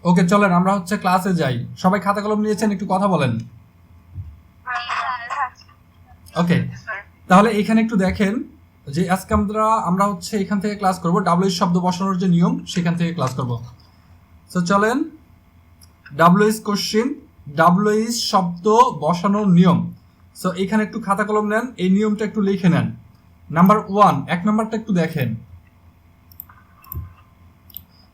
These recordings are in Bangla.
ওকে, চলেন আমরা হচ্ছে ক্লাসে যাই। সবাই খাতা কলম নিয়েছেন, একটু কথা বলেন। ওকে, তাহলে এখানে একটু দেখেন যে আজকে আমরা হচ্ছে এখান থেকে ক্লাস করব ডাব্লিউ শব্দ বসানোর যে নিয়ম সেখান থেকে ক্লাস করব। সো চলেন, ডাব্লিউ কোশ্চেন, ডাব্লিউ শব্দ বসানোর নিয়ম। সো এখানে একটু খাতা কলম নেন, এই নিয়মটা একটু লিখে নেন। নাম্বার 1, 1 নাম্বারটা একটু দেখেন।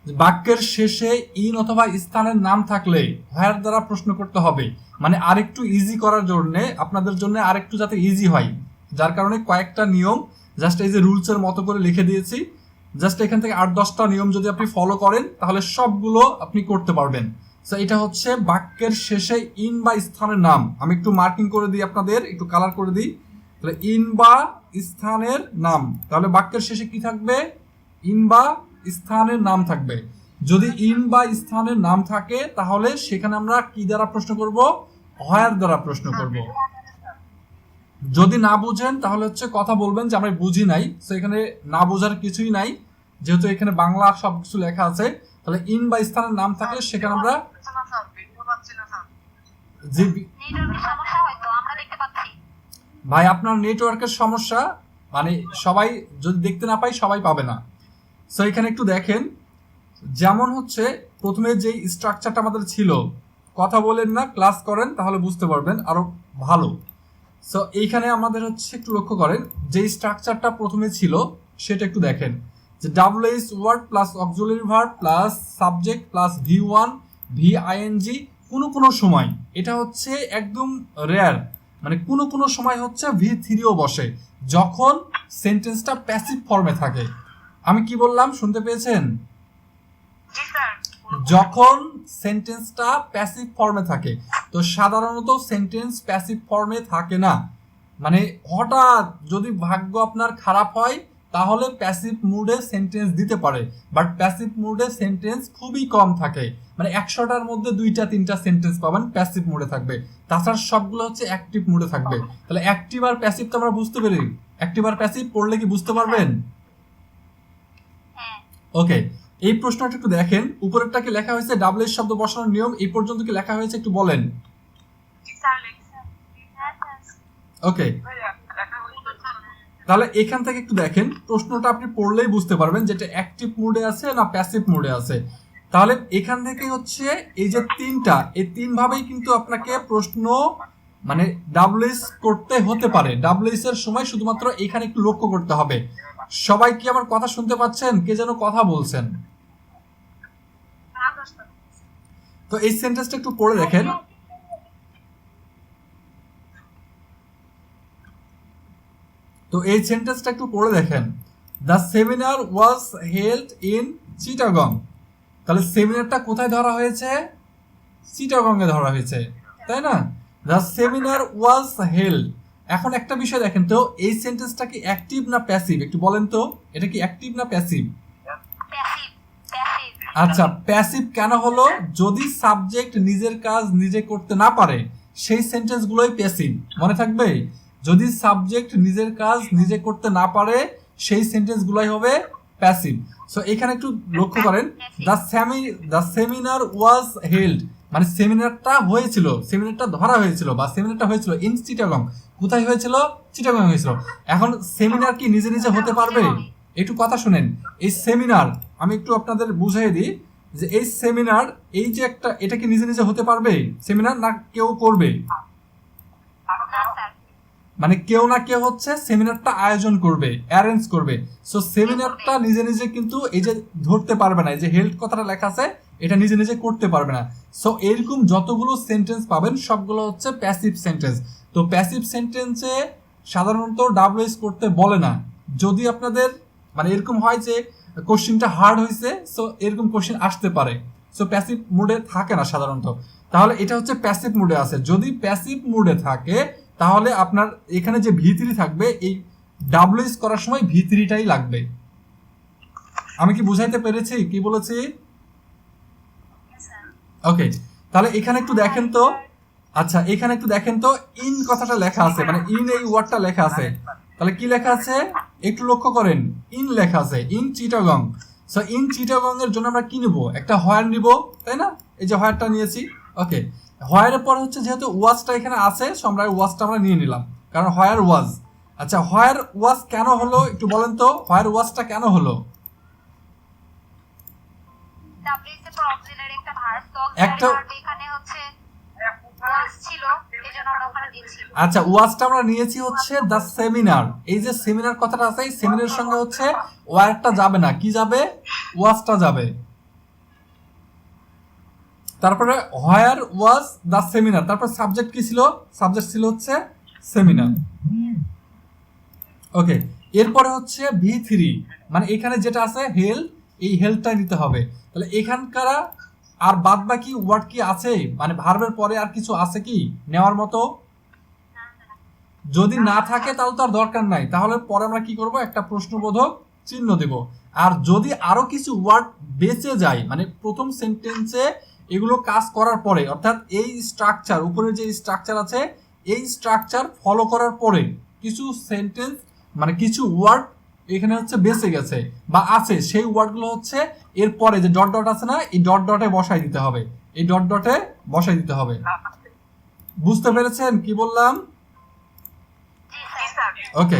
বাক্যের শেষে ইন অথবা স্থানের নাম থাকলে হোয়ার দ্বারা প্রশ্ন করতে হবে। মানে আরেকটু ইজি করার জন্য, আপনাদের জন্য আরেকটু যাতে ইজি হয়, যার কারণে কয়েকটা নিয়ম জাস্ট এই যে রুলসের মতো করে লিখে দিয়েছি। জাস্ট এখান থেকে 8-10টা নিয়ম যদি আপনি ফলো করেন তাহলে সবগুলো আপনি করতে পারবেন। সো এটা হচ্ছে বাক্যের শেষে ইন বা স্থানের নাম। আমি একটু মার্কিং করে দিই, আপনাদের একটু কালার করে দিই। তাহলে ইন বা স্থানের নাম, তাহলে বাক্যের শেষে কি থাকবে? ইন বা স্থানের নাম থাকবে। যদি ইন বা স্থানের নাম থাকে তাহলে সেখানে আমরা কি দ্বারা প্রশ্ন করব? হোয়ার দ্বারা প্রশ্ন করব। যদি না বুঝেন তাহলে হচ্ছে কথা বলবেন যে আমরা বুঝি নাই। তো এখানে না বোঝার কিছুই নাই, যেহেতু এখানে বাংলা সব কিছু লেখা আছে। তাহলে ইন বা স্থানের নাম থাকলে সেখানে আমরা ভাই আপনার নেটওয়ার্কের সমস্যা, মানে সবাই যদি দেখতে না পাই সবাই পাবে না। সো এখানে একটু দেখেন, যেমন হচ্ছে প্রথমে যে স্ট্রাকচারটা আমাদের ছিল, কথা বলেন না, ক্লাস করেন, তাহলে বুঝতে পারবেন আরো ভালো। সো এইখানে আমাদের হচ্ছে একটু লক্ষ্য করেন যে স্ট্রাকচারটা প্রথমে ছিল সেটা একটু দেখেন, যে WS word plus auxiliary verb plus subject plus V one VING. কোনো সময় এটা হচ্ছে একদম রেয়ার, মানে কোনো সময় হচ্ছে ভি3ও বসে যখন সেন্টেন্সটা প্যাসিভ ফর্মে থাকে। আমি কি বললাম শুনতে পেয়েছেন? যখন সেন্টেন্সটা প্যাসিভ ফর্মে থাকে। তো সাধারণত সেন্টেন্স প্যাসিভ ফর্মে থাকে না, মানে হঠাৎ যদি ভাগ্য আপনার খারাপ হয় তাহলে প্যাসিভ মুডে সেন্টেন্স দিতে পারে, বাট প্যাসিভ মুডে সেন্টেন্স খুবই কম থাকে। মানে 100টার মধ্যে 2-3টা সেন্টেন্স পাবেন প্যাসিভ মুডে থাকবে, তাছাড়া সবগুলো হচ্ছে অ্যাক্টিভ মুডে থাকবে। তাহলে অ্যাক্টিভ আর প্যাসিভ তো আমরা বুঝতে পারি, অ্যাক্টিভ আর প্যাসিভ পড়লে কি বুঝতে পারবেন? ওকে, এই প্রশ্নটা একটু দেখেন, উপরেরটা কি লেখা হয়েছে ডাব্লিউ শব্দ বসানোর নিয়ম, এই পর্যন্ত কি লেখা হয়েছে একটু বলেন। ওকে, তাহলে এখান থেকে একটু দেখেন, প্রশ্নটা আপনি পড়লেই বুঝতে পারবেন যেটা অ্যাক্টিভ মোডে আছে না প্যাসিভ মোডে আছে। তাহলে এখান থেকে হচ্ছে এই যে তিনটা, এই তিন ভাবেই কিন্তু আপনাকে প্রশ্ন মানে ডাব্লিউএস করতে হতে পারে। ডাব্লিউএস এর সময় শুধুমাত্র এখানে একটু লক্ষ্য করতে হবে। সবাই কি আমার কথা শুনতে পাচ্ছেন? কে যেন কথা বলছেন। তো এই সেন্টেন্সটা একটু পড়ে দেখেন। তো এই সেন্টেন্সটা একটু পড়ে দেখেন, the seminar was held in Chittagong. তাহলে সেমিনারটা কোথায় ধরা হয়েছে? চিটাগং এ ধরা হয়েছে, তাই না? The seminar was held. এখন একটা বিষয় দেখেন তো, এই সেন্টেন্সটা কি অ্যাক্টিভ না প্যাসিভ একটু বলেন তো, এটা কি অ্যাক্টিভ না প্যাসিভ? আচ্ছা, প্যাসিভ কেন হলো? যদি সাবজেক্ট নিজের কাজ নিজে করতে না পারে সেই সেন্টেন্সগুলোই প্যাসিভ, মনে থাকবে। যদি সাবজেক্ট নিজের কাজ নিজে করতে না পারে সেই সেন্টেন্সগুলোই হবে প্যাসিভ। সো এখানে একটু লক্ষ্য করেন, দ্য সেমিনার ওয়াজ হেল্ড, মানে সেমিনারটা হয়েছিল, সেমিনারটা ধরা হয়েছিল বা সেমিনারটা হয়েছিল ইন চিটাগং। কোথায় হয়েছিল? চিটাগং হয়েছিল। এখন সেমিনার কি নিজে নিজে হতে পারবে? একটু কথা শুনেন, এই সেমিনার আমি একটু আপনাদের বুঝিয়ে দিই যে এই সেমিনার, এই যে একটা, এটা কি নিজে নিজে হতে পারবে সেমিনার, না কেউ করবে? মানে কেউ না কেউ হচ্ছে সেমিনারটা আয়োজন করবে, অ্যারেঞ্জ করবে। সো সেমিনারটা নিজে নিজে কিন্তু এই যে ধরতে পারবে না, এই যে হেল্ড কথাটা লেখা আছে এটা নিজে নিজে করতে পারবে না। সো এরকম যতগুলো সেন্টেন্স পাবেন সবগুলো হচ্ছে প্যাসিভ সেন্টেন্স। তো প্যাসিভ সেন্টেন্সে সাধারণত ডাব্লিউএস করতে বলে না। যদি আপনাদের মানে এরকম হয় যে কোশ্চেনটা হার্ড হয়েছে, সো এরকম কোশ্চেন আসতে পারে, সো প্যাসিভ মুডে থাকে না সাধারণত। তাহলে এটা হচ্ছে প্যাসিভ মুডে আছে। যদি প্যাসিভ মুডে থাকে তাহলে আপনার এখানে যে ভি3 থাকবে, এই ডাব্লিউএস করার সময় ভি3টাই লাগবে। আমি কি বুঝাইতে পেরেছি কি বলেছি? ওকে, তাহলে এখানে একটু দেখেন তো। আচ্ছা, এখানে একটু দেখেন তো, ইন কথাটা লেখা আছে, মানে ইন এই ওয়ার্ডটা লেখা আছে। তাহলে কি লেখা আছে একটু লক্ষ্য করেন, ইন লেখা আছে, in Chittagong. So in Chittagong এর জন্য আমরা কি নিব, একটা হোয়ার নিব, তাই না? এই যে হোয়ারটা নিয়েছি। ওকে, হোয়ারের পরে হচ্ছে যেহেতু ওয়াজটা এখানে আছে, সো আমরা ওয়াজটা আমরা নিয়ে নিলাম, কারণ হোয়ার ওয়াজ। আচ্ছা, হোয়ার ওয়াজ কেন হলো একটু বলেন তো, হোয়ার ওয়াজটা কেন হলো? একটা আচ্ছা, ওয়াজটা আমরা নিয়েছি হচ্ছে দ্য সেমিনার। এই যে সেমিনার কথাটা আছে, এই সেমিনারের সঙ্গে হচ্ছে ওয়ারটা যাবে না, কি যাবে? ওয়াজটা যাবে। তারপরে হোয়ার ওয়াজ দ্য সেমিনার, তারপর সাবজেক্ট কি ছিল? সাবজেক্ট ছিল হচ্ছে সেমিনার। ওকে, এরপরে হচ্ছে V3, মানে এখানে যেটা আছে হেলথ, এই হেলথটা নিতে হবে। তাহলে এখানকার আর বাদ বাকি ওয়ার্ড কি আছে, মানে ভার্বের পরে আর কিছু আছে কি নেওয়ার মতো? যদি না থাকে তাহলে তো আর দরকার নাই, তাহলে পরে আমরা কি করব, একটা প্রশ্নবোধক চিহ্ন দেব। আর যদি আরো কিছু ওয়ার্ড বেঁচে যায়, মানে প্রথম সেন্টেন্সে এগুলো কাজ করার পরে, অর্থাৎ এই স্ট্রাকচার, উপরে যে স্ট্রাকচার আছে এই স্ট্রাকচার ফলো করার পরে কিছু সেন্টেন্স, মানে কিছু ওয়ার্ড এখানে হচ্ছে বেঁচে গেছে বা আছে, সেই ওয়ার্ডগুলো হচ্ছে এরপরে যে ডট ডট আছে না, এই ডট ডটে বসাই দিতে হবে, এই ডট ডটে বসাই দিতে হবে। বুঝতে পেরেছেন কি বললাম? ওকে,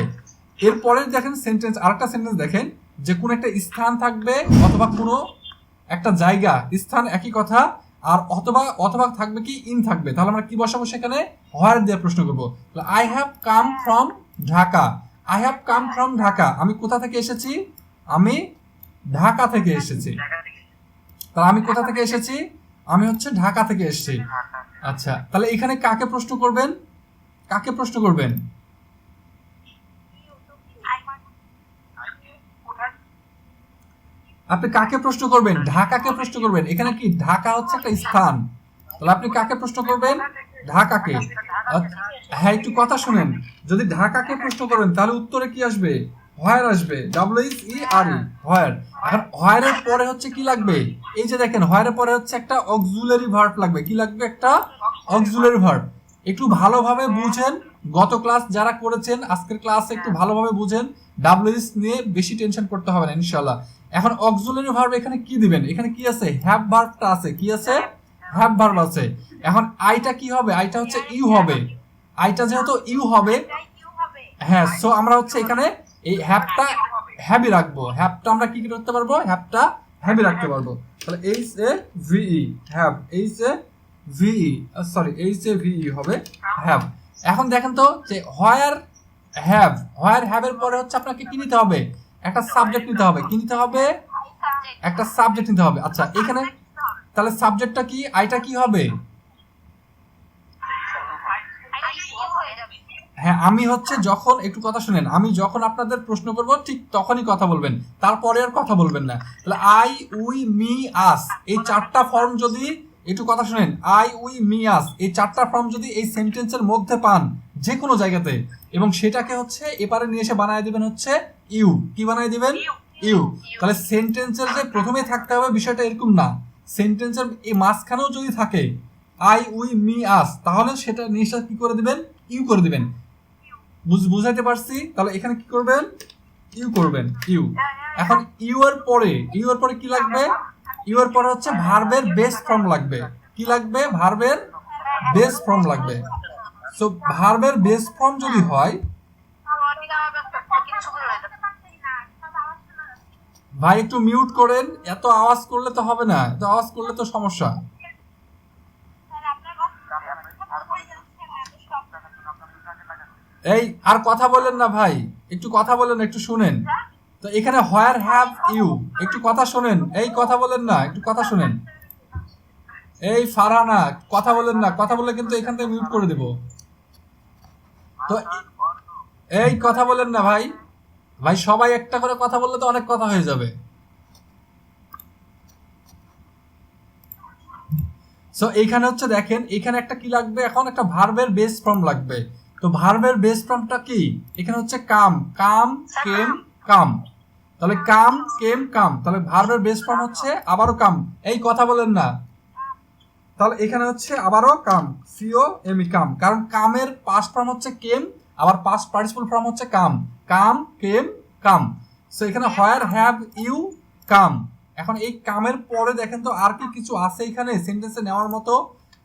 এরপরে দেখেন সেন্টেন্স, আরেকটা সেন্টেন্স দেখেন, যে কোন একটা স্থান থাকবে অথবা কোনো একটা জায়গা, স্থান একই কথা, আর অথবা অথবা থাকবে কি ইন থাকবে, তাহলে আমরা কি বসাবো সেখানে? হোয়ার দিয়ে প্রশ্ন করবো। I have come from Dhaka, I have come from Dhaka, আমি কোথা থেকে এসেছি? আমি ঢাকা থেকে এসেছি। তাহলে আমি কোথা থেকে এসেছি? আমি হচ্ছে ঢাকা থেকে এসেছি। আচ্ছা, তাহলে এখানে কাকে প্রশ্ন করবেন? কাকে প্রশ্ন করবেন? আপনি কাকে প্রশ্ন করবেন? ঢাকাকে প্রশ্ন করবেন। এখানে কি ঢাকা হচ্ছে একটা স্থান, তাহলে আপনি কাকে প্রশ্ন করবেন? ঢাকাকে। হ্যাঁ, একটু কথা শুনেন, যদি ঢাকাকে প্রশ্ন করবেন তাহলে উত্তরে কি আসবে? হোয়ার আসবে, WHERE, হোয়ার। এখন হোয়ারের পরে হচ্ছে কি লাগবে? এই যে দেখেন, হোয়ারের পরে হচ্ছে একটা অক্সিলারি ভার্ব লাগবে। কি লাগবে? একটা অক্সিলারি ভার্ব। একটু ভালোভাবে বুঝেন, গত ক্লাস যারা করেছেন আজকের ক্লাসে একটু ভালোভাবে বুঝেন, WH নিয়ে বেশি টেনশন করতে হবে না ইনশাআল্লাহ। এখন অক্সিলারি ভার্ব এখানে কি দিবেন? এখানে কি আছে? হ্যাভ ভার্বটা আছে। কি আছে? হ্যাভ ভার্ব আছে। এখন আইটা কি হবে? আইটা হচ্ছে ইউ হবে। আইটা যেহেতু ইউ হবে, হ্যাঁ, সো আমরা হচ্ছে এখানে এই হ্যাভটা হ্যাভি রাখবো। হ্যাভটা আমরা কি করতে পারবো? হ্যাভটা হ্যাভি রাখতে পারবো। তাহলে HAVE, have, HAVE, sorry, HAVE হবে হ্যাভ। এখন দেখেন তো যে হোয়ার হ্যাভ এর পরে হচ্ছে আপনাকে কি নিতে হবে? একটা সাবজেক্ট নিতে হবে। কি নিতে হবে? একটা সাবজেক্ট নিতে হবে। আচ্ছা, এখানে তাহলে সাবজেক্টটা কি? আইটা কি হবে? হ্যাঁ, আমি হচ্ছে যখন, একটু কথা শুনেন, আমি যখন আপনাদের প্রশ্ন করব ঠিক তখনই কথা বলবেন, তারপরে আর কথা বলবেন না। তাহলে আই, উই, মি, আস, এই চারটা ফর্ম যদি, একটু কথা শুনেন, আই, উই, মি, আস, এই চারটা ফর্ম যদি এই সেন্টেন্সের মধ্যে পান যে কোনো জায়গাতে, এবং সেটাকে হচ্ছে এপারে নিয়ে এসে বানায় দিবেন হচ্ছে ইউ। কি বানায় দিবেন? ইউ। তাহলে সেন্টেন্সের যে প্রথমে থাকতে হবে বিষয়টা এরকম না, সেন্টেন্সের এই মাঝখানেও যদি থাকে আই, উই, মি, আস, তাহলে সেটা নিয়ে এসে কি করে দিবেন? ইউ করে দিবেন। বুঝাইতে পারছি? তাহলে এখানে কি করবেন? ইউ করবেন, ইউ। এখন ইউ এর পরে কি লাগবে? ইউ এর পরে হচ্ছে ভার্বের বেস ফর্ম লাগবে। কি লাগবে? ভার্বের বেস ফর্ম লাগবে। সো ভার্বের বেস ফর্ম যদি হয়, ভাই একটু মিউট করেন, এত আওয়াজ করলে তো হবে না, এত আওয়াজ করলে তো সমস্যা। এই আর কথা বলেন না ভাই, একটু কথা বলেন, একটু শুনেন তো। এখানে হোয়ার হ্যাভ ইউ, একটু কথা শুনেন, এই কথা বলেন না, একটু কথা শুনেন। এই ফারহানা, কথা বলেন না, কথা বললে কিন্তু এখান থেকে মিউট করে দেব। তো এই কথা বলেন না ভাই, ভাই সবাই একটা করে কথা বললে তো অনেক কথা হয়ে যাবে। সো এইখানে হচ্ছে দেখেন, এখানে একটা কি লাগবে? এখন একটা ভার্বের বেস ফর্ম লাগবে। তো ভার্বের বেস ফর্মটা কি? এখানে হচ্ছে কাম, কেম, কাম। তাহলে কাম, কেম, কাম, তাহলে ভার্বের বেস ফর্ম হচ্ছে আবারও কাম। এই কথা বলেন না, তাহলে এখানে হচ্ছে আবারও কাম, COME, কাম। কারণ কামের পাস্ট ফর্ম হচ্ছে কেম, আবার পাস্ট পার্টিসিপল ফর্ম হচ্ছে কাম, কেম, কাম। সো এখানে হোয়ার হ্যাভ ইউ কাম, এখন এই কামের পরে দেখেন তো আর কি কিছু আছে এখানে সেন্টেন্সে নেওয়ার মতো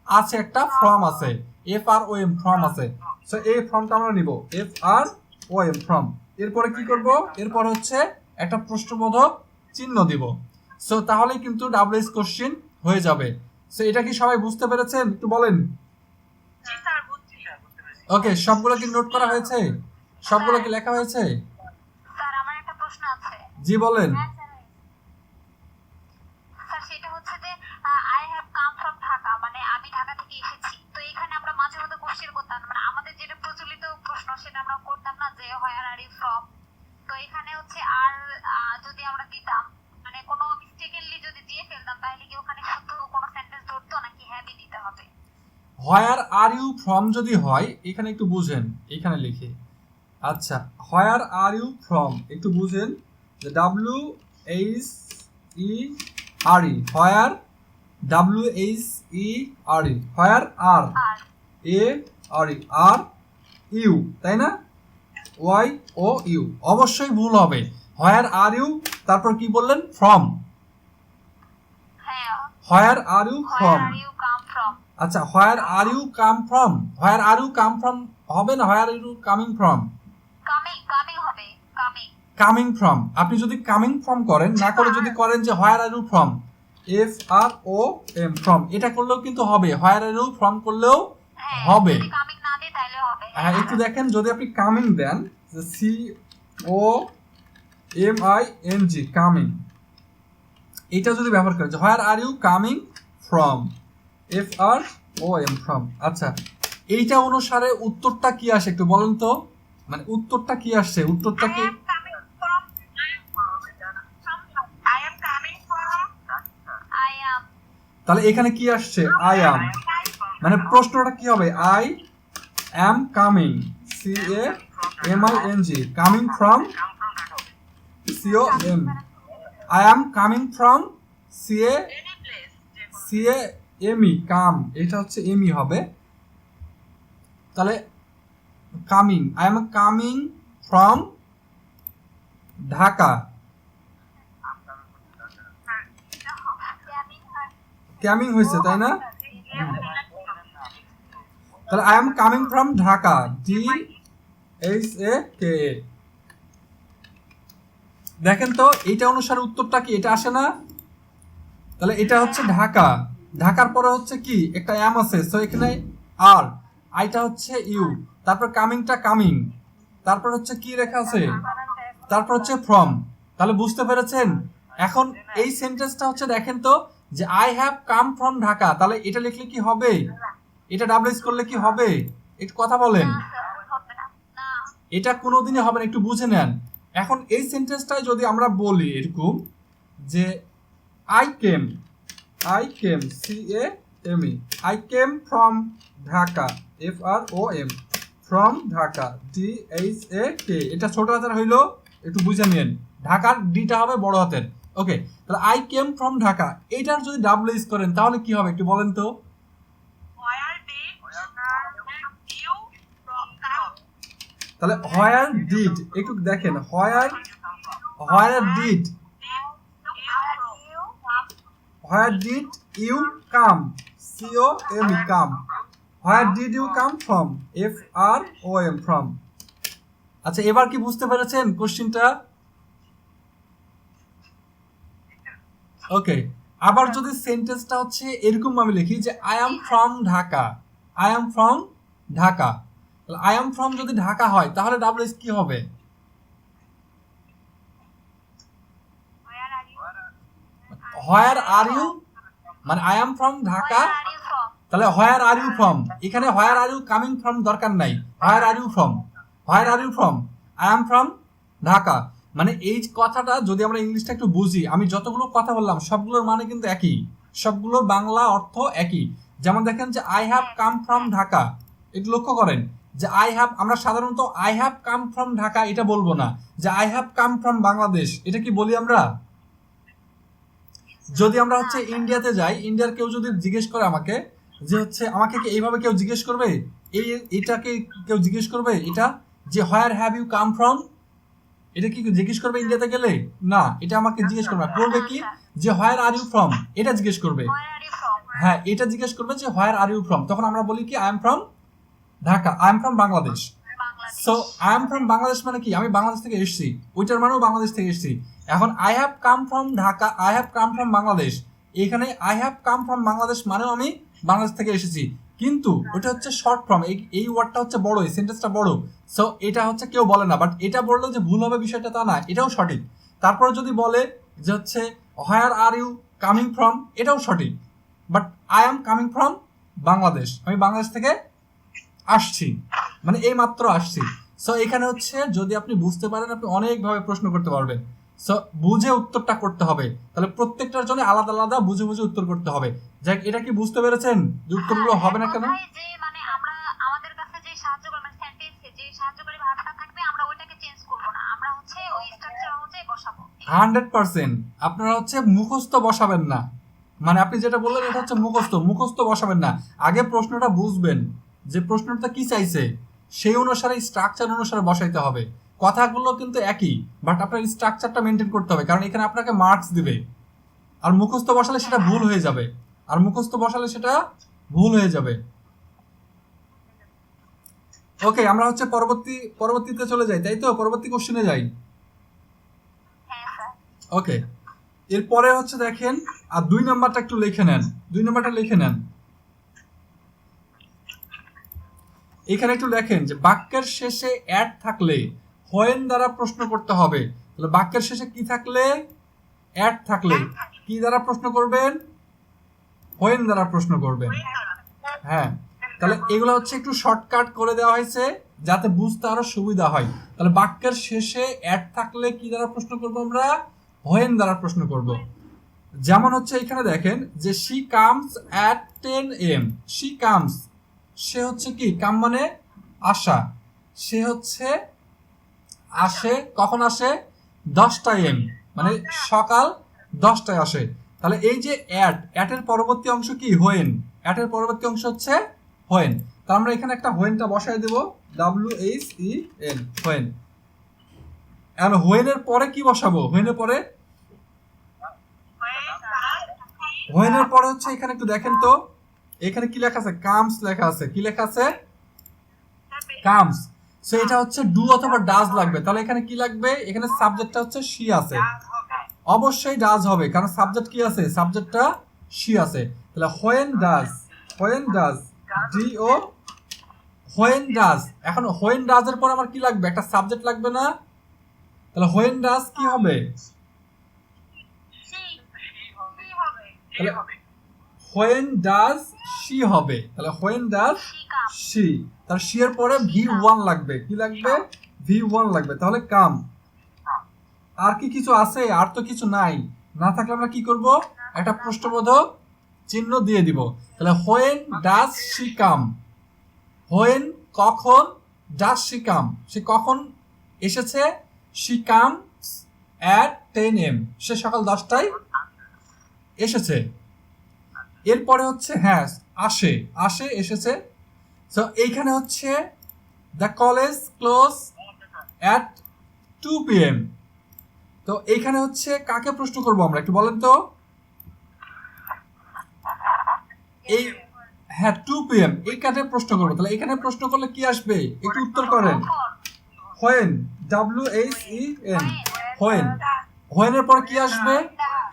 আছে, একটা ফর্ম আছে, F R O M form আছে। সো এই ফর্মটা আমরা নিব, F R O M form. এরপরে কি করব, এরপর হচ্ছে একটা প্রশ্নবোধক চিহ্ন দিব। সো তাহলে কিন্তু ডাব্লিউএস কোশ্চেন হয়ে যাবে। সো এটা কি সবাই বুঝতে পেরেছেন, একটু বলেন। ওকে, সবগুলো কি নোট করা হয়েছে, সবগুলো কি লেখা হয়েছে? স্যার আমার একটা প্রশ্ন আছে। জি বলেন। স্যার সেটা হচ্ছে যে I have come from Dhaka, মানে আমি ঢাকা থেকে এসেছি। তো এখানে আমরা মাঝে মধ্যে কোশ্চেন করতাম, মানে আমাদের যেটা প্রচলিত প্রশ্ন সেটা আমরা করতাম না যে হোয়ার আর ইউ ফ্রম। তো এখানে হচ্ছে আর যদি আমরা দিতাম, মানে কোনো মিস্টেকেনলি যদি দিয়ে ফেলতাম, তাহলে কি ওখানে শুধু কোনো সেন্টেন্স ধরতো নাকি হ্যাভি দিতে হবে? হোয়ার আর ইউ ফ্রম যদি হয়, এখানে একটু বুঝেন, এখানে লিখে। আচ্ছা, হোয়ার আর ইউ ফ্রম একটু বুঝেন যে W H E R E, where W H E R E, where are A R E are you, তাই না? ওয়াই ও ইউ, অবশ্যই ভুল হবে। হোয়ার আর ইউ, তারপর কি বললেন, ফ্রম। হ্যাঁ, where are you from. Are you come from. আচ্ছা, where are you come from, where are you come from হবে না, where are you coming from? Coming হবে, কামিং। কামিং ফ্রম, আপনি যদি কামিং ফ্রম করেন, না করে যদি করেন যে where are you from, F R O M from, এটা করলেও কিন্তু হবে, হোয়ার আর ইউ ফ্রম করলেও হবে। যদি কামিং না দেই তাহলে হবে। হ্যাঁ, একটু দেখেন, যদি আপনি কামিং দেন, যে C O M I N G, coming, এটা যদি ব্যবহার করেন, যে where are you coming from, F R O M from. আচ্ছা, এইটা অনুসারে উত্তরটা কি আসে একটু বলেন তো, মানে উত্তরটা কি আসছে, উত্তরটা কি? তাহলে এখানে কি আসছে, আই অ্যাম, মানে প্রশ্নটা কি হবে, I am coming, C A M I N G, coming from, C O M, I am coming from, C A M E, come, এটা হচ্ছে এম ই হবে। তাহলে coming, I am coming from Dhaka, coming হয়েছে তাই না? তাহলে I am coming from Dhaka, D H A K A. দেখেন তো এইটা অনুসারে উত্তরটা কি, এটা আসে না? তাহলে এটা হচ্ছে ঢাকা, ঢাকার পরে হচ্ছে কি একটা এম আছে, সো এখানে আর, আইটা হচ্ছে ইউ, তারপর কামিংটা কামিং, তারপর হচ্ছে কি লেখা আছে, তারপর হচ্ছে ফ্রম। তাহলে বুঝতে পেরেছেন? এখন এই সেন্টেন্সটা হচ্ছে দেখেন তো, যে I have come from Dhaka, তাহলে এটা লিখলে কি হবে, এটা ডাবলএস করলে কি হবে, একটু কথা বলেন। এটা কোনোদিনই হবে না, একটু বুঝে নেন। এখন এই সেন্টেন্সটাই যদি আমরা বলি এরকম, যে I came C A M E, I came from Dhaka, F R O M, from Dhaka, D H A K, এটা ছোট হাতের হইলো, একটু বুঝে নিন, ঢাকার ডিটা হবে বড় হাতের। ওকে, তাহলে আই কেম ফ্রম ঢাকা, এটার যদি ডাবল ইউজ করেন তাহলে কি হবে একটু বলেন তো। তাহলে হোয়ার ডিড, একটু দেখেন, where did you come, C O M E, come, where did you come from, F R O M, from. আচ্ছা, এবার কি বুঝতে পেরেছেন কোশ্চেনটা? ওকে, আবার যদি সেন্টেন্সটা হচ্ছে এরকম আমি লিখি যে I am from Dhaka, I am from Dhaka, তাহলে আই অ্যাম ফ্রম যদি ঢাকা হয় তাহলে ডাবল এস কি হবে, হোয়ার আর ইউ, মানে আই অ্যাম ফ্রম ঢাকা, তাহলে হোয়ার আর ইউ ফ্রম, এখানে where are you coming from দরকার নাই, where are you from, where are you from, I am from Dhaka. মানে এই কথাটা যদি আমরা ইংলিশটা একটু বুঝি, আমি যতগুলো কথা বললাম সবগুলোর মানে কিন্তু একই, সবগুলোর বাংলা অর্থ একই। যেমন দেখেন যে I have come from Dhaka, একটু লক্ষ্য করেন যে আই হ্যাভ, আমরা সাধারণত I have come from Dhaka এটা বলবো না, যে I have come from Bangladesh, এটা কি বলি আমরা? যদি আমরা হচ্ছে ইন্ডিয়াতে যাই, ইন্ডিয়ার কেউ যদি জিজ্ঞেস করে আমাকে, যে হচ্ছে আমাকে কি এইভাবে কেউ জিজ্ঞেস করবে, এটাকে কেউ জিজ্ঞেস করবে এটা, যে where have you come from, এটা কি জিজ্ঞেস করবে ইন্ডিয়াতে গেলে? না, এটা আমাকে জিজ্ঞেস করবে না। করবে কি যে হোয়ার আর ইউ ফ্রম, এটা জিজ্ঞেস করবে। Where are you from? হ্যাঁ, এটা জিজ্ঞেস করবে যে হোয়ার আর ইউ ফ্রম, তখন আমরা বলি কি I am from Dhaka, I am from Bangladesh. Bangladesh. So I am from Bangladesh মানে কি আমি বাংলাদেশ থেকে এসেছি, ওইটার মানেও বাংলাদেশ থেকে এসেছি। এখন I have come from Dhaka, I have come from Bangladesh, এখানে I have come from Bangladesh মানেও আমি বাংলাদেশ থেকে এসেছি, কিন্তু ওটা হচ্ছে শর্ট ফর্ম, এই ওয়ার্ডটা হচ্ছে বড়, এই সেন্টেন্সটা বড়। সো এটা হচ্ছে কেউ বলে না, বাট এটা বললেও যে ভুল হবে বিষয়টা তা না, এটাও সঠিক। তারপরে যদি বলে যে হচ্ছে হোয়ার আর ইউ কামিং ফ্রম, এটাও সঠিক, but I am coming from Bangladesh, আমি বাংলাদেশ থেকে আসছি, মানে এই মাত্র আসছি। সো এখানে হচ্ছে যদি আপনি বুঝতে পারেন আপনি অনেকভাবে প্রশ্ন করতে পারবেন। সো বুঝে উত্তরটা করতে হবে, তাহলে প্রত্যেকটার জন্য আলাদা আলাদা বুঝে বুঝে উত্তর করতে হবে। যাক, এটা কি বুঝতে পেরেছেন যে উত্তরগুলো হবে না কেন? কথায় যে মানে আমরা আমাদের কাছে যে সাহায্যকারী মানে সেন্টেন্সে যে সাহায্যকারী ভার্বটা থাকবে আমরা ওইটাকে চেঞ্জ করব না, আমরা হচ্ছে ওই স্ট্রাকচার অনুযায়ী বসাবো। 100% আপনারা হচ্ছে মুখস্থ বসাবেন না, মানে আপনি যেটা বললেন এটা হচ্ছে মুখস্থ বসাবেন না। আগে প্রশ্নটা বুঝবেন যে প্রশ্নটা কি চাইছে, সেই অনুসারে স্ট্রাকচার অনুসারে বসাইতে হবে। কথাগুলো কিন্তু একই, বাট আপনার স্ট্রাকচারটা মেনটেন করতে হবে, কারণ এখানে আপনাকে মার্কস দিবে। আর মুখস্থ বসালে সেটা ভুল হয়ে যাবে, ওকে, আমরা হচ্ছে পরবর্তীতে চলে যাই, তাই তো? পরবর্তী কোশ্চেনে যাই। হ্যাঁ স্যার। ওকে, এরপরে হচ্ছে দেখেন, আর 2 নাম্বারটা একটু লিখে নেন, 2 নাম্বারটা লিখে নেন। এখানে একটু দেখেন যে বাক্যের শেষে অ্যাড থাকলে হোয়েন দ্বারা প্রশ্ন করতে হবে। তাহলে বাক্যের শেষে কি থাকলে? অ্যাড থাকলে কি দ্বারা প্রশ্ন করবেন? হোয়েন দ্বারা প্রশ্ন করবেন। হ্যাঁ, তাহলে এগুলো হচ্ছে একটু শর্টকাট করে দেওয়া হয়েছে যাতে বুঝতে আরো সুবিধা হয়। তাহলে বাক্যের শেষে অ্যাড থাকলে কি দ্বারা প্রশ্ন করব আমরা? হোয়েন দ্বারা প্রশ্ন করব। যেমন হচ্ছে এখানে দেখেন যে she comes at 10 AM, she comes, সে হচ্ছে কি, কাম মানে আসা, সে হচ্ছে আসে, কখন আসে? 10টা AM, মানে সকাল 10টায় আসে। তাহলে এই যে অ্যাটের পরবর্তী অংশ কি? হোয়েন। অ্যাটের পরবর্তী অংশ হচ্ছে হোয়েন। তা আমরা এখানে একটা হোয়েনটা বসাই দেব, WHEN, হোয়েন। আর হোয়েনের পরে কি বসাবো? হোয়েনের পরে হচ্ছে এখানে একটু দেখেন তো, এখানে কি লেখা আছে? কামস লেখা আছে। কি লেখা আছে? কামস। সো এটা হচ্ছে ডু অথবা ডাজ লাগবে। তাহলে এখানে কি লাগবে? এখানে সাবজেক্টটা হচ্ছে শি আছে, অবশ্যই ডাজ হবে, কারণ সাবজেক্ট কি আছে? সাবজেক্টটা শি আছে। তাহলে when does DO, when does. এখন হোয়েন ডাজের পর আমার কি লাগবে? একটা সাবজেক্ট লাগবে না? তাহলে হোয়েন ডাজ কি হবে? হোয়েন ডাজ শি হবে। তাহলে হোয়েন ডাজ শি, তার শি এর পরে V1 লাগবে। কি লাগবে? V1 লাগবে। তাহলে কাম। আর কি কিছু আছে? আর তো কিছু নাই, না থাকলে আমরা কি করব? একটা প্রশ্নবোধক চিহ্ন দিয়ে দিব। তাহলে when does she come, when কখন, ডাজ শি কাম সে কখন এসেছে, শি কামস অ্যাট 10 AM, সে সকাল 10টায় এসেছে। এরপরে হচ্ছে হ্যাঁ আসে এসেছে। সো এইখানে হচ্ছে the college close at 2 PM। তো এইখানে হচ্ছে কাকে প্রশ্ন করব আমরা একটু বলেন তো? এই হ্যাঁ 2 PM এই কাজে প্রশ্ন করবো। তাহলে এখানে প্রশ্ন করলে কি আসবে একটু উত্তর করেন। When, WHEN, when. হোয়েনের পর কি আসবে?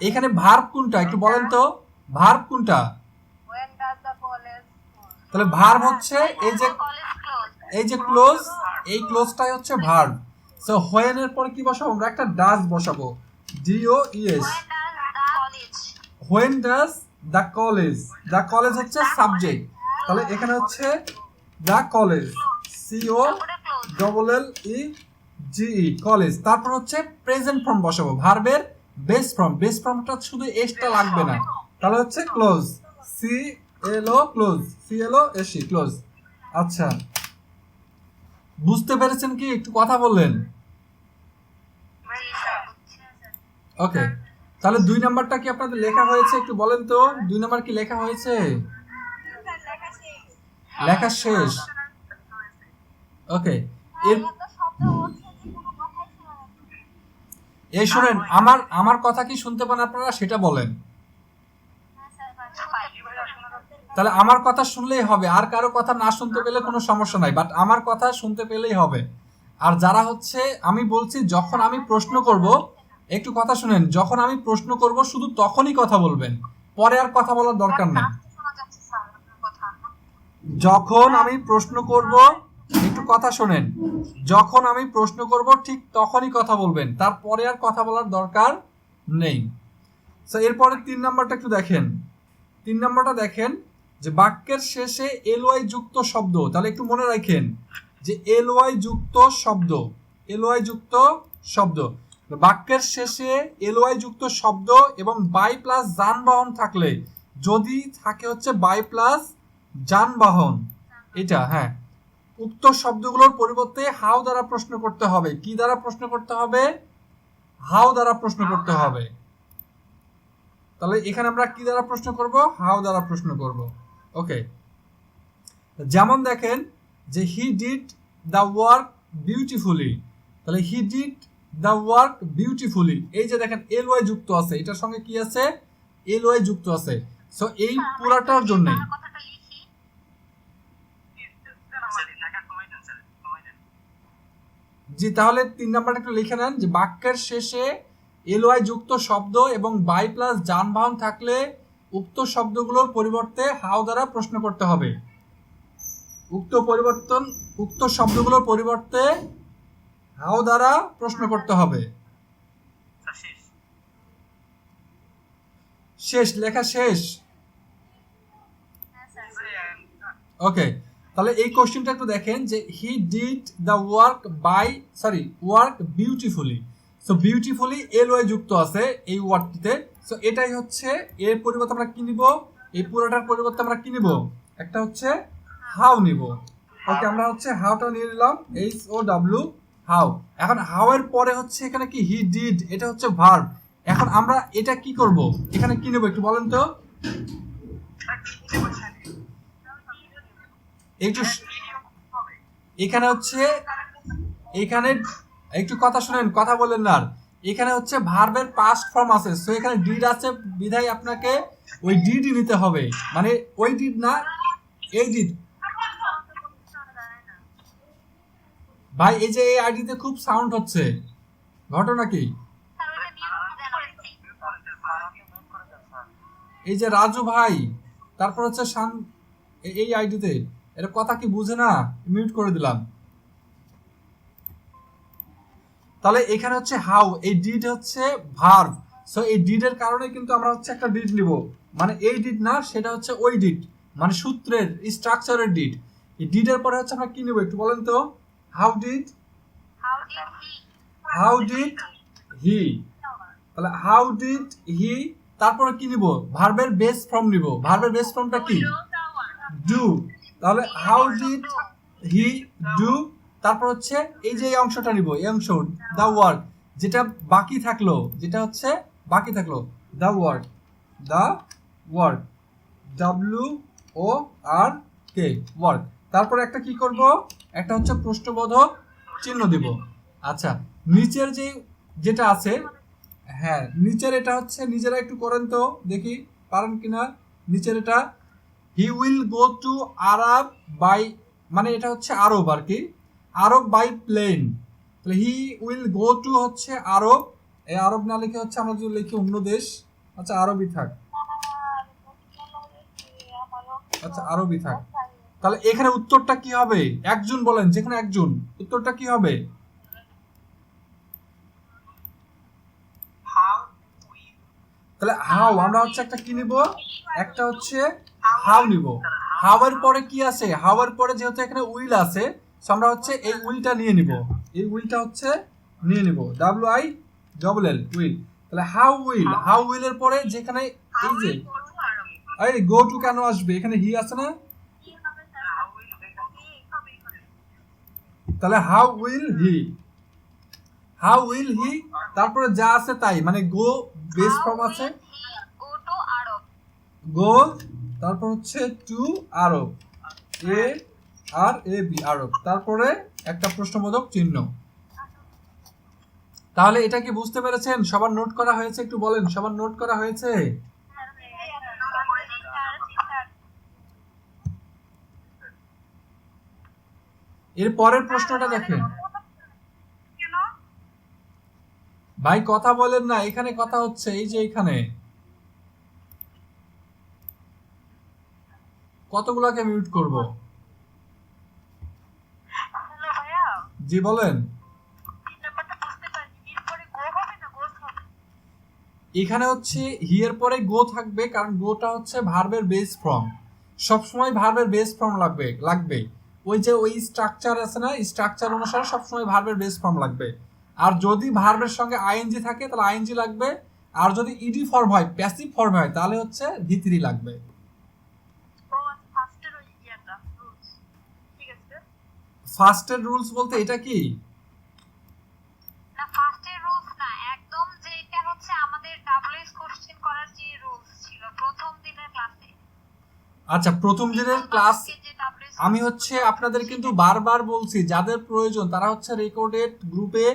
এখানে ভার্ব কোনটা একটু বলেন তো? ভার্ব কোনটা? তাহলে ভার্ব হচ্ছে এই যে ক্লোজ, এই ক্লোজটাই হচ্ছে ভার্ব। সো হোয়েন এর পর কি বসাবো আমরা? একটা ডাজ বসাবো, DOES। When does the college, the college হচ্ছে সাবজেক্ট, তাহলে এখানে হচ্ছে দ্য কলেজ, COLLEGE, কলেজ। তারপর হচ্ছে প্রেজেন্ট ফর্ম বসাবো, ভার্বের বেস ফর্ম, বেস ফর্মটা শুধু এসটা লাগবে না, তাহলে হচ্ছে ক্লোজ, CLOSE, ক্লোজ। আচ্ছা, বুঝতে পেরেছেন কি? একটু কথা বললেন। ওকে, তাহলে 2 নাম্বারটা কি আপনাদের লেখা হয়েছে একটু বলেন তো? 2 নাম্বার কি লেখা হয়েছে? লেখা শেষ। ওকে, এই শুনেন, আমার কথা কি শুনতে পান আপনারা সেটা বলেন। তাহলে আমার কথা শুনলেই হবে, আর কারো কথা না শুনতে পেলে কোনো সমস্যা নাই, বাট আমার কথা শুনতে পেলেই হবে। আর যারা হচ্ছে, আমি বলছি যখন আমি প্রশ্ন করব, একটু কথা শুনেন, যখন আমি প্রশ্ন করব শুধু তখনই কথা বলবেন, পরে আর কথা বলার দরকার নেই। যখন আমি প্রশ্ন করব, একটু কথা শোনেন, যখন আমি প্রশ্ন করব ঠিক তখনই কথা বলবেন, তারপরে আর কথা বলার দরকার নেই। তো এরপরে 3 নাম্বারটা একটু দেখেন। 3 নাম্বারটা দেখেন যে বাক্যের শেষে এলওয়াই যুক্ত শব্দ। তাহলে একটু মনে রাখেন যে এলওয়াই যুক্ত শব্দ, এলওয়াই যুক্ত শব্দ, বাক্যের শেষে এলওয়াই যুক্ত শব্দ এবং বাই প্লাস যানবাহন থাকলে, যদি থাকে হচ্ছে বাই প্লাস যানবাহন, এটা হ্যাঁ, উক্ত শব্দগুলোর পরিবর্তে হাউ দ্বারা প্রশ্ন করতে হবে। কি দ্বারা প্রশ্ন করতে হবে? হাউ দ্বারা প্রশ্ন করতে হবে। তাহলে এখানে আমরা কি দ্বারা প্রশ্ন করব? হাউ দ্বারা প্রশ্ন করব। ওকে, যেমন দেখেন যে he did the work beautifully, তাহলে he did the work beautifully, এই যে দেখেন এলওয়াই যুক্ত আছে, এটার সঙ্গে কি আছে? এলওয়াই যুক্ত আছে। সো এই পুরাটার জন্য জি, তাহলে 3 নাম্বারটা একটু লিখে নেন যে বাক্যের শেষে এলওয়াই যুক্ত শব্দ এবং বাই প্লাস যানবাহন থাকলে উক্ত শব্দগুলোর পরিবর্তে হাউ দ্বারা প্রশ্ন করতে হবে। উক্ত শব্দগুলোর পরিবর্তে হাউ দ্বারা প্রশ্ন করতে হবে। শেষ লেখা শেষ। ওকে, তাহলে এই কোশ্চেনটা একটু দেখেন যে he did the work beautifully. So beautifully LY যুক্ত আছে এই ওয়ার্ডটিতে। সো এটাই হচ্ছে, এর পরিবর্তে আমরা কি নিব? এই পুরোটার পরিবর্তে আমরা কি নিব? একটা হচ্ছে হাউ নিব। ওকে, আমরা হচ্ছে হাউটা নিয়ে নিলাম, HOW, হাউ। এখন হাউ এর পরে হচ্ছে এখানে কি? হি ডিড, এটা হচ্ছে ভার্ব। এখন আমরা এটা কি করব? এখানে কি নেব একটু বলেন তো? একটু এখানে হচ্ছে, এখানে একটু কথা শুনেন, কথা বলেন না। এখানে হচ্ছে ভার্বের পাস্ট ফর্ম আছে, সো এখানে ডিড আছে বিধায় আপনাকে ওই ডিডই নিতে হবে, মানে ওই ডিড না, এই ডিড। ভাই এই যে এই আইডিতে খুব সাউন্ড হচ্ছে, ঘটনা কি? এই যে রাজু ভাই, তারপর হচ্ছে এই আইডিতে এর কথা কি বুঝে না, মিউট করে দিলাম। তাহলে এখানে হচ্ছে হাউ, এই ডিড হচ্ছে ভার্ব। সো এই ডিডের কারণে কিন্তু আমরা হচ্ছে একটা ডিড নিব, মানে এই ডিড না, সেটা হচ্ছে ওই ডিড, মানে সূত্রের স্ট্রাকচারের ডিড। এই ডিডের পরে হচ্ছে আমরা কি নিব একটু বলেন তো? হাউ ডিড হি, তাহলে হাউ ডিড হি, তারপরে কি নিব? ভার্বের বেস ফর্ম নিব। ভার্বের বেস ফর্মটা কি? ডু। তাহলে হাউ ডিড হি ডু, তারপর হচ্ছে এই যে এই অংশটা নিব, এই অংশ দ্য ওয়ার্ক, যেটা বাকি থাকলো, যেটা হচ্ছে বাকি থাকলো, দ্য ওয়ার্ক WORK, ওয়ার্ক। তারপর একটা কি করব? একটা হচ্ছে প্রশ্নবোধক চিহ্ন দিব। আচ্ছা, নিচের যেটা আছে, হ্যাঁ নিচের এটা হচ্ছে, নিজেরা একটু করেন তো দেখি পারেন কিনা। নিচের এটা he will go to Arab by, মানে এটা হচ্ছে আরব আর কি, আরব বাই প্লেন। তাহলে হি উইল গো টু হচ্ছে আরব, এই আরব না লিখে হচ্ছে আমরা যদি লিখি অন্য দেশ, আচ্ছা আরবই থাক, আচ্ছা আরবই থাক। তাহলে এখানে উত্তরটা কি হবে? একজন বলেন, যেখানে একজন, উত্তরটা কি হবে? তাহলে হাউ, আমরা হচ্ছে একটা কি নিব? একটা হচ্ছে হাউ নিব। হাউ এর পরে কি আছে? হাউ এর পরে যেহেতু এখানে উইল আছে, আমরা হচ্ছে এই উইলটা নিয়ে নিব, এই উইলটা হচ্ছে নিয়ে নিব, WILL, উইল। তাহলে হাউ উইল এর পরে যেখানে এই যে আরে গো টু কেন আসবে? এখানে হি আছে না? তাহলে হাউ উইল হি, তারপরে যা আছে তাই, মানে গো বেস ফর্ম আছে, গো, তারপর হচ্ছে টু আরব, ARAB, আরব, তারপরে একটা প্রশ্নবোধক চিহ্ন। তাহলে এটা কি বুঝতে পেরেছেন? সবার নোট করা হয়েছে? একটু বলেন, সবার নোট করা হয়েছে? এর পরের প্রশ্নটা দেখেন। ভাই কথা বলেন না, এখানে কথা হচ্ছে, এই যে এখানে কতগুলাকে মিউট করব? জি বলেন। এখানে হচ্ছে হি এর পরে গো থাকবে, কারণ গোটা হচ্ছে ভার্বের বেস ফর্ম। সবসময় ভার্বের বেস ফর্ম লাগবে। ওই যে ওই স্ট্রাকচার আছে না, স্ট্রাকচার অনুসারে সবসময় ভার্বের বেস ফর্ম লাগবে। আর যদি ভার্বের সঙ্গে আইএনজি থাকে তাহলে আইএনজি লাগবে। আর যদি ইডি ফর্ম হয়, প্যাসিভ ফর্ম হয়, তাহলে হচ্ছে ভি3 লাগবে। ফার্স্টের রুলস বলতে এটা কি? না, ফার্স্টের রুলস না, একদম যে এটা হচ্ছে আমাদের ডাবলএস কোশ্চেন করার যে রুলস ছিল প্রথম দিনের ক্লাসে। আচ্ছা, প্রথম দিনের ক্লাস আমি হচ্ছে আপনাদের কিন্তু বারবার বলছি, যাদের প্রয়োজন তারা হচ্ছে রেকর্ডেড গ্রুপে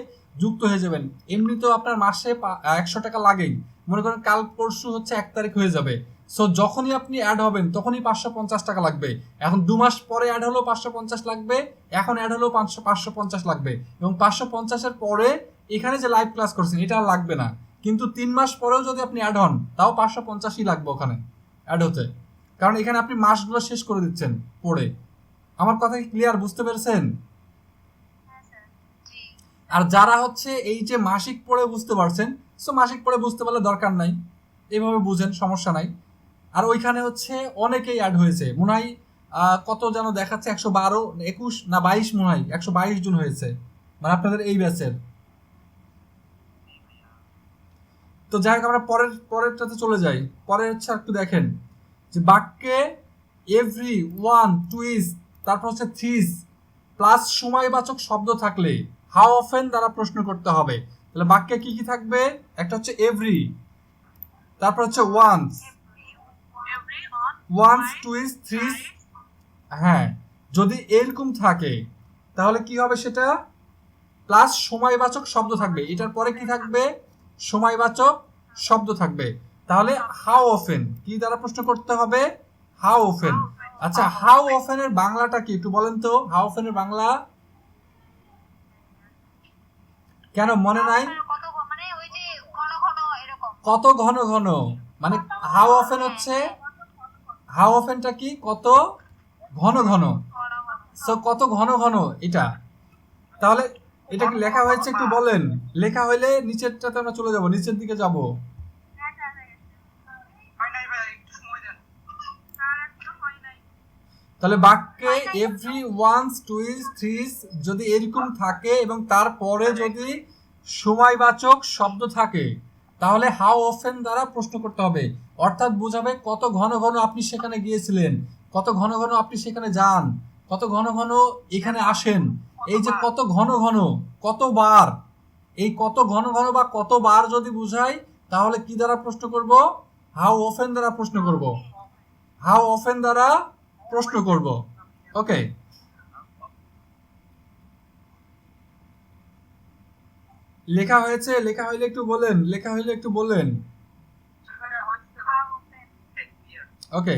যুক্ত হয়ে যাবেন। এমনিতেও আপনার মাসে 100 টাকা লাগেই। মনে করেন কাল পরশু হচ্ছে 1 তারিখ হয়ে যাবে, সো যখনই আপনি অ্যাড হবেন তখনই 550 টাকা লাগবে। এখন 2 মাস পরে অ্যাড হলেও 550 লাগবে, এখন অ্যাড হলেও 550 লাগবে, এবং 550-এর পরে এখানে যে লাইভ ক্লাস করছেন এটা আর লাগবে না। কিন্তু 3 মাস পরেও যদি আপনি অ্যাড হন তাও 550ই লাগবে ওখানে অ্যাড হতে, কারণ এখানে আপনি মাসগুলো শেষ করে দিচ্ছেন পড়ে। আমার কথা কি ক্লিয়ার, বুঝতে পেরেছেন? আর যারা হচ্ছে এই যে মাসিক পড়ে বুঝতে পারছেন, সো মাসিক পড়ে বুঝতে পারলে দরকার নাই, এইভাবে বুঝেন, সমস্যা নাই। আর ওইখানে হচ্ছে অনেকেই অ্যাড হয়েছে, মনে হয় কত যেন দেখাচ্ছে 112, 21 না 22, মনে হয় 122 জন হয়েছে, মানে আপনাদের এই ব্যাচের। তো যাই হোক, আমরা পরেরটাতে চলে যাই। পরে হচ্ছে একটু দেখেন যে বাক্যে এভরি, ওয়ান, টুইস, তারপর হচ্ছে থ্রিস প্লাস সময়বাচক শব্দ থাকলে হাউ অফেন দ্বারা প্রশ্ন করতে হবে। তাহলে বাক্যে কি কি থাকবে? একটা হচ্ছে এভরি, তারপর হচ্ছে ওয়ান্স, টুইস, থ্রিস। হ্যাঁ, যদি এরকম থাকে তাহলে কি হবে সেটা? প্লাস সময়বাচক শব্দ থাকবে। এটার পরে কি থাকবে? সময়বাচক শব্দ থাকবে। তাহলে হাউ অফেন কি দ্বারা প্রশ্ন করতে হবে? How often. আচ্ছা, হাউ অফেনের বাংলাটা কি একটু বলেন তো? হাউ অফেনের বাংলা কেন মনে নাই? কত ঘন ঘন, মানে হাউ অফেন হচ্ছে, হাউ অফেনটা কি? কত ঘন ঘন। সো কত ঘন ঘন এটা। তাহলে এটা কি লেখা হয়েছে একটু বলেন? লেখা হইলে নিচেরটাতে আমরা চলে যাব, নিচের দিকে যাব। তাহলে বাক্যে এভরি, ওয়ান্স, টুইস, থ্রিস যদি এরকম থাকে এবং তারপরে যদি সময়বাচক শব্দ থাকে তাহলে হাউ অফেন দ্বারা প্রশ্ন করতে হবে। অর্থাৎ বোঝাবে কত ঘন ঘন আপনি সেখানে গিয়েছিলেন, কত ঘন ঘন আপনি সেখানে যান, কত ঘন ঘন এখানে আসেন। এই যে কত ঘন ঘন, কতবার, এই কত ঘন ঘন বা কতবার যদি বুঝাই তাহলে কি দ্বারা প্রশ্ন করব? হাউ অফেন দ্বারা প্রশ্ন করব। হাউ অফেন দ্বারা প্রশ্ন করব। ওকে, লেখা হয়েছে? লেখা হইলে একটু বলেন, লেখা হইলে একটু বলেন। ওকে,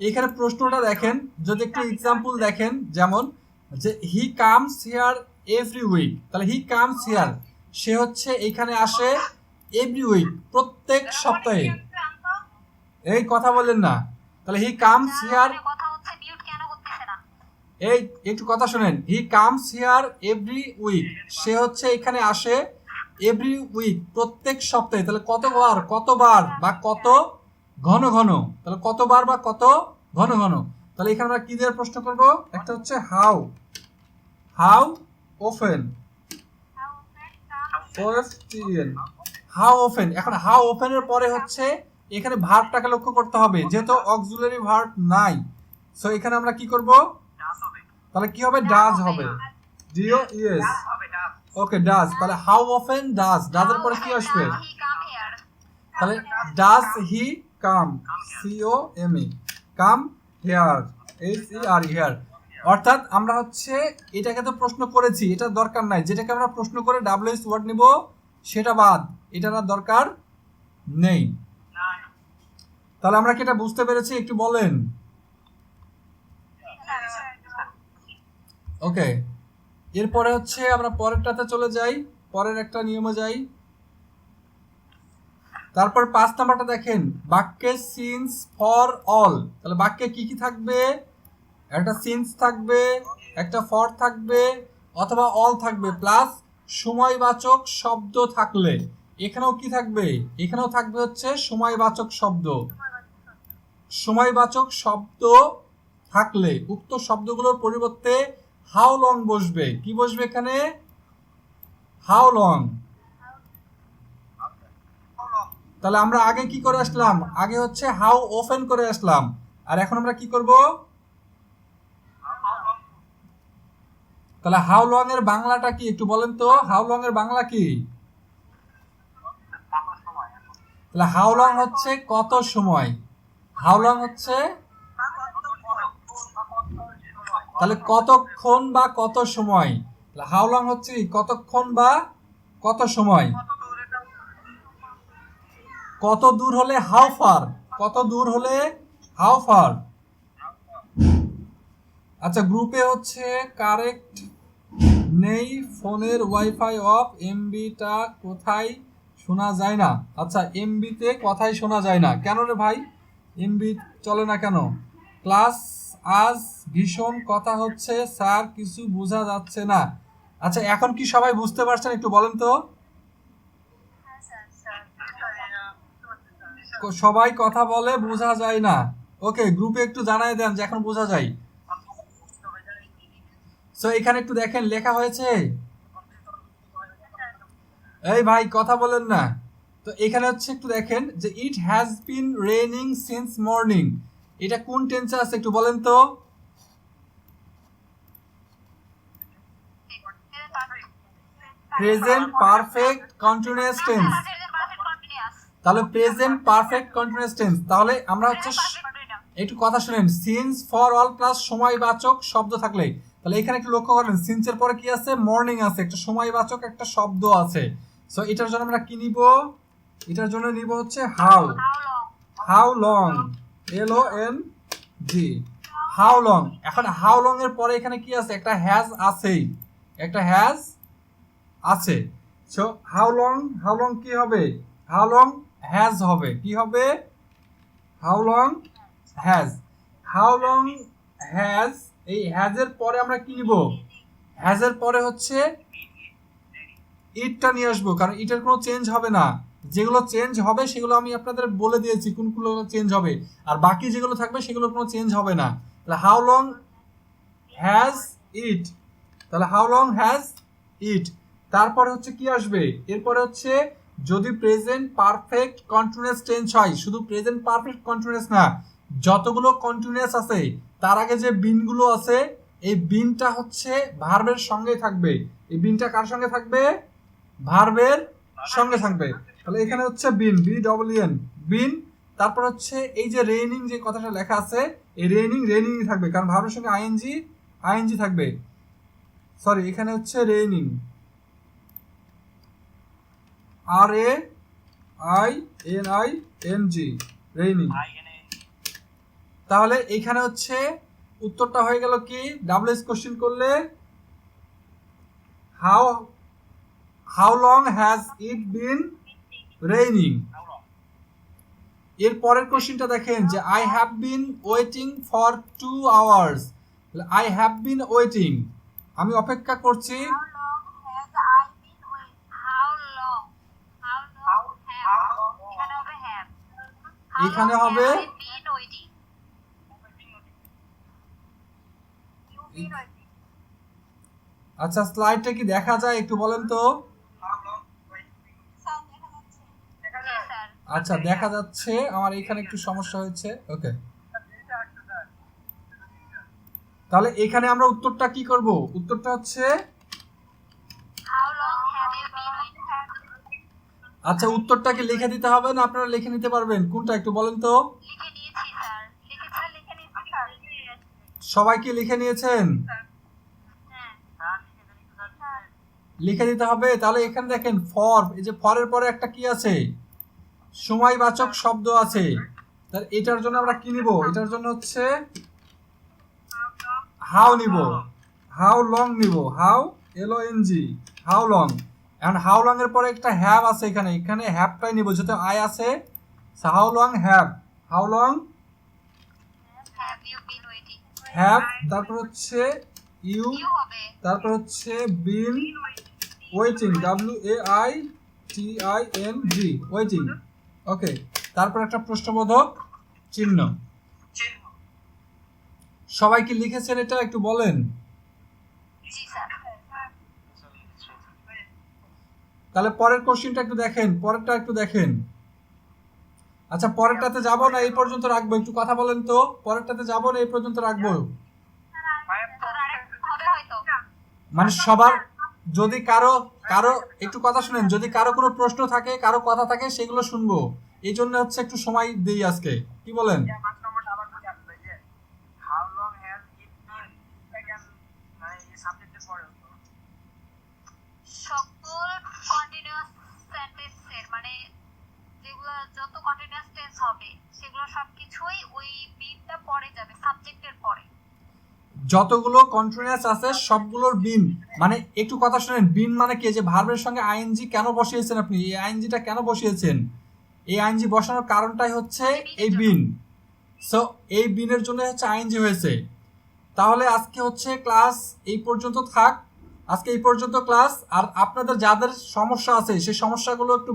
এখানে প্রশ্নটা দেখেন, যদি একটু এক্সাম্পল দেখেন, যেমন যে he comes here every week, তাহলে হি কামস হিয়ার, সে হচ্ছে এখানে আসে এভরি উইক, প্রত্যেক সপ্তাহে। এই কথা বলেন না। তাহলে হি কামস হিয়ার, এই একটু কথা শুনেন, he comes here every week, সে হচ্ছে এখানে আসে এভরি উইক, প্রত্যেক সপ্তাহে। তাহলে কতবার, কতবার বা কত ঘন ঘন, তাহলে কতবার বা কত ঘন ঘন। তাহলে এখানে আমরা কি দিয়ে প্রশ্ন করব? একটা হচ্ছে how, how often, how often. এখন হাউ অফেনের পরে হচ্ছে এখানে ভার্বটাকে লক্ষ্য করতে হবে, যেহেতু অক্সিলারি ভার্ব নাই, সো এখানে আমরা কি করব? তাহলে কি হবে? ডাজ হবে। D O yes, okay does. তাহলে হাউ অফেন ডাজ, ডাজের পরে কি আসবে? তাহলে does he come, C O M E, come here, H E R here. অর্থাৎ আমরা হচ্ছে এটাকে তো প্রশ্ন করেছি, এটা দরকার নাই। যেটাকে আমরা প্রশ্ন করে ডাব্লিউএস ওয়ার্ড নিব সেটা বাদ, এটার আর দরকার নেই। তাহলে আমরা কি এটা বুঝতে পেরেছি? একটু বলেন। ওকে, এরপরে হচ্ছে আমরা পরেরটাতে চলে যাই, পরের একটা নিয়মে যাই। তারপর 5 নাম্বারটা দেখেন, বাক্যে সিন্স ফর অল। তাহলে বাক্যে কি কি থাকবে? একটা সিন্স থাকবে, একটা ফর থাকবে, অথবা অল থাকবে, প্লাস সময়বাচক শব্দ থাকলে। এখানেও কি থাকবে? এখানেও থাকবে হচ্ছে সময়বাচক শব্দ। সময়বাচক শব্দ থাকলে উক্ত শব্দগুলোর পরিবর্তে হাউ লং বসবে। কি বসবে এখানে? How long. তাহলে আমরা আগে কি করে আসলাম? আগে হচ্ছে হাউ ওপেন করে আসলাম, আর এখন আমরা কি করব? তাহলে হাউ লং এর বাংলাটা কি একটু বলেন তো? হাউ লং এর বাংলা কি? তাহলে হাউ লং হচ্ছে কত সময়। হাউ লং হচ্ছে তাহলে কতক্ষণ বা কত সময়। হাউ লং হচ্ছে কতক্ষণ বা কত সময়। কত দূর হলে হাউ ফার, কত দূর হলে হাউ ফার। আচ্ছা, গ্রুপে হচ্ছে কারেক্ট নেই, ফোনের ওয়াইফাই অফ, এমবিটা কোথায় শোনা যায় না। আচ্ছা, এমবিতে কথাই শোনা যায় না কেন রে ভাই? এমবি চলে না কেন? ক্লাস আজ ভীষণ কথা হচ্ছে স্যার, কিছু বোঝা যাচ্ছে না। আচ্ছা, এখন কি সবাই বুঝতে পারছেন? একটু বলেন তো। সবাই কথা বলে বোঝা যায় না। ওকে, গ্রুপে একটু জানাই দেন যে এখন বোঝা যায়। সো এখানে একটু দেখেন লেখা হয়েছে। এই ভাই কথা বলেন না। তো এখানে হচ্ছে একটু দেখেন যে it has been raining since morning. এটা কোন টেন্সে আছে একটু বলেন তো? Present perfect continuous tense. তাহলে প্রেজেন্ট পারফেক্ট কন্টিনিউয়াস টেন্স। তাহলে আমরা হচ্ছে একটু কথা শুনেন, সিন্স ফর অল প্লাস সময়বাচক শব্দ থাকলে। তাহলে এখানে একটু লক্ষ্য করেন, সিন্সের পরে কি আছে? মর্নিং আছে, একটা সময়বাচক একটা শব্দ আছে। সো এটার জন্য আমরা কি নিব? এটার জন্য নিব হচ্ছে how. How long, LONG, how long. এখন হাউ লং এর পরে এখানে কি আছে? একটা হ্যাজ আছেই, একটা হ্যাজ আছে। সো হাউ লং কি হবে? হাউ লং হ্যাজ হবে। কি হবে? How long has. How long has, এই হ্যাজের পরে আমরা কি নিব? হ্যাজের পরে হচ্ছে ইটটা নিয়ে আসবো, কারণ ইটের কোনো চেঞ্জ হবে না। যেগুলো চেঞ্জ হবে সেগুলো আমি আপনাদের বলে দিয়েছি কোনগুলো চেঞ্জ হবে, আর বাকি যেগুলো থাকবে সেগুলোর কোনো চেঞ্জ হবে না। তাহলে হাউ লং হ্যাজ ইট। তাহলে হাউ লং হ্যাজ ইট। তারপরে হচ্ছে কি আসবে? এরপরে হচ্ছে যদি প্রেজেন্ট পারফেক্ট কন্টিনিউয়াস টেন্স হয়, শুধু প্রেজেন্ট পারফেক্ট কন্টিনিউয়াস না, যতগুলো কন্টিনিউয়াস আছে তার আগে যে বিনগুলো আছে, এই বিনটা হচ্ছে ভার্বের সঙ্গে থাকবে। এই বিনটা কার সঙ্গে থাকবে? ভার্বের সঙ্গে থাকবে। তাহলে এখানে হচ্ছে বিন, BEEN, বিন। তারপর হচ্ছে এই যে রেইনিং যে কথাটা লেখা আছে, এই রেইনিং থাকবে, কারণ ভার্বের সঙ্গে আইএনজি থাকবে। সরি, এখানে হচ্ছে রেইনিং, RAINING, রেইনিং। তাহলে এখানে হচ্ছে উত্তরটা হয়ে গেল কি? ডাবল কোশ্চেন করলে how long has it been raining. এর পরের কোশ্চেনটা দেখেন যে I have been waiting for 2 hours। I have been waiting, আমি অপেক্ষা করছি। এখানে হবে আচ্ছা, স্লাইডটা কি দেখা যায় একটু বলেন তো? আচ্ছা, দেখা যাচ্ছে, আমার এখানে একটু সমস্যা হয়েছে। ওকে, তাহলে এখানে আমরা উত্তরটা কি করব? উত্তরটা হচ্ছে আচ্ছা, উত্তরটা কি লিখে দিতে হবে না আপনারা লিখে নিতে পারবেন? কোনটা একটু বলেন তো? সবাই কি লিখে নিয়েছেন? লিখে দিতে হবে। তাহলে এখানে দেখেন ফর, এই যে ফরের পরে একটা কি আছে, সময়বাচক শব্দ আছে। তাহলে এটার জন্য আমরা কি নিব, এটার জন্য হচ্ছে হাউ নিব, হাউ লং নিব, হাউ LONG, হাউ লং। এখন হাউ লং এর পরে একটা হ্যাভ আছে, এখানে এখানে হ্যাভটাই নিব যেহেতু আই আছে। How long have, how long have you been waiting, have, তারপর হচ্ছে ইউ, ইউ হবে তারপর হচ্ছে বিন ওয়েটিং, WAITING, ওয়েটিং। ওকে, তারপর একটা প্রশ্নবোধক চিহ্ন। সবাই কি লিখেছেন এটা একটু বলেন? জি স্যার। তাহলে পরের কোশ্চেনটা একটু দেখেন, পরেরটা একটু দেখেন। আচ্ছা পরেরটাতে যাব না এই পর্যন্ত রাখবো, একটু কথা বলেন তো। পরেরটাতে যাব না এই পর্যন্ত রাখবো, স্যার আরেকটু হবে হয়তো। মানে সবার যদি কারো কারো একটু কথা শুনেন, যদি কারো কোনো প্রশ্ন থাকে, কারো কথা থাকে, সেগুলো শুনবো। এই জন্য হচ্ছে একটু সময় দিই আজকে, কি বলেন? সকল কন্টিনিউয়াস সেন্টেন্সের মানে যেগুলো যত কন্টিনিউয়াস টেন্স হবে সেগুলো সবকিছুই ওই বিনটা পরে যাবে, সাবজেক্টের পরে। যতগুলো কন্টিনিউয়াস আছে সবগুলোর বিন, মানে একটু কথা শুনেন, বিন মানে কি, যে ভার্বের সঙ্গে আইএনজি কেন বসিয়েছেন আপনি, এই আইএনজিটা কেন বসিয়েছেন, এই আইএনজি বসানোর কারণটাই হচ্ছে এই বিন। সো এই বিনের জন্য হচ্ছে আইএনজি হয়েছে। তাহলে আজকে হচ্ছে ক্লাস এই পর্যন্ত থাক, আজকে এই পর্যন্ত ক্লাস। আর আপনাদের যাদের সমস্যা আছে সেই সমস্যাগুলো একটু